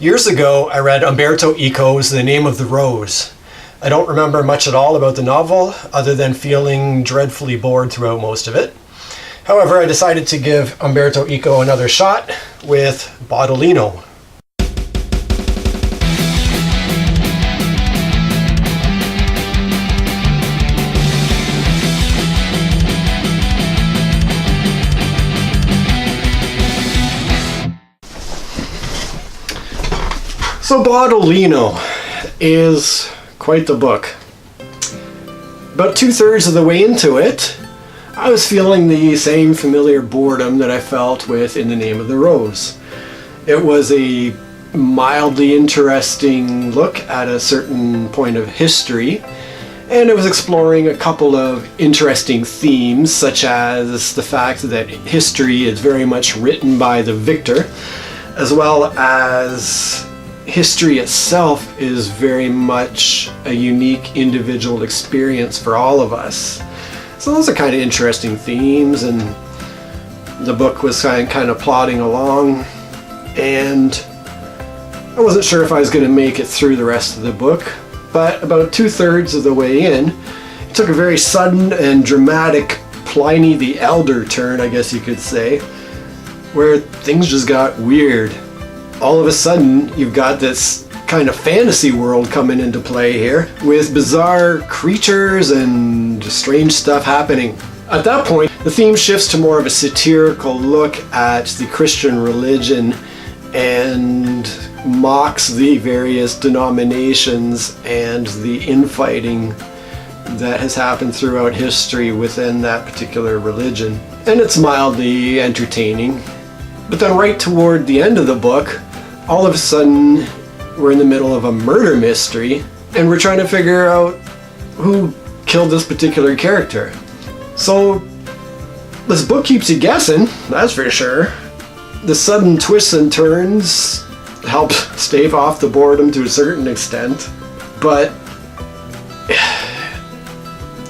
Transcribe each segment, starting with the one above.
Years ago, I read Umberto Eco's The Name of the Rose. I don't remember much at all about the novel, other than feeling dreadfully bored throughout most of it. However, I decided to give Umberto Eco another shot with Baudolino. So Baudolino is quite the book. About 2/3 of the way into it, I was feeling the same familiar boredom that I felt with In the Name of the Rose. It was a mildly interesting look at a certain point of history, and it was exploring a couple of interesting themes, such as the fact that history is very much written by the victor, as well as history itself is very much a unique individual experience for all of us. So those are kind of interesting themes, and the book was kind of plodding along, and I wasn't sure if I was going to make it through the rest of the book, but about 2/3 of the way in, it took a very sudden and dramatic Pliny the Elder turn, I guess you could say, where things just got weird. All of a sudden, you've got this kind of fantasy world coming into play here, with bizarre creatures and strange stuff happening. At that point, the theme shifts to more of a satirical look at the Christian religion and mocks the various denominations and the infighting that has happened throughout history within that particular religion. And it's mildly entertaining. But then right toward the end of the book, all of a sudden, we're in the middle of a murder mystery, and we're trying to figure out who killed this particular character. So, this book keeps you guessing, that's for sure. The sudden twists and turns help stave off the boredom to a certain extent, but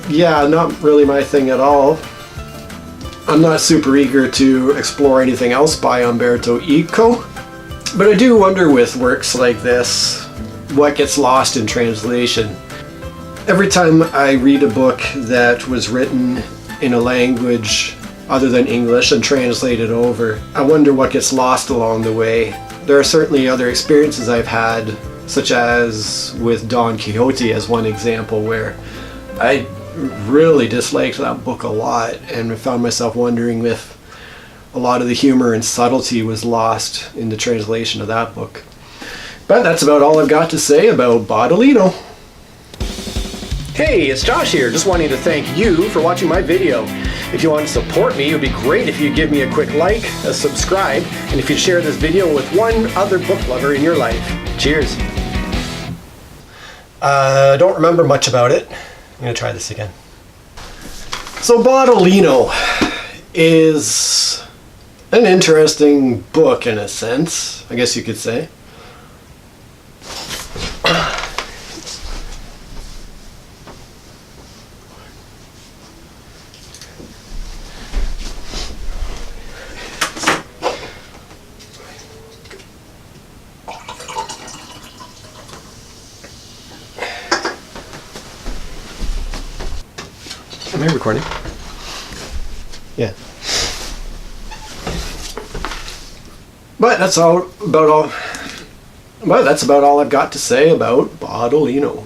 yeah, not really my thing at all. I'm not super eager to explore anything else by Umberto Eco. But I do wonder with works like this, what gets lost in translation. Every time I read a book that was written in a language other than English and translated over, I wonder what gets lost along the way. There are certainly other experiences I've had, such as with Don Quixote as one example, where I really disliked that book a lot and found myself wondering if a lot of the humor and subtlety was lost in the translation of that book. But that's about all I've got to say about Baudolino. Hey, it's Josh here, just wanting to thank you for watching my video. If you want to support me, it would be great if you'd give me a quick like, a subscribe, and if you'd share this video with one other book lover in your life. Cheers. I don't remember much about it. I'm going to try this again. So Baudolino is an interesting book in a sense, I guess you could say. Am I recording? Yeah. But that's about all I've got to say about Baudolino.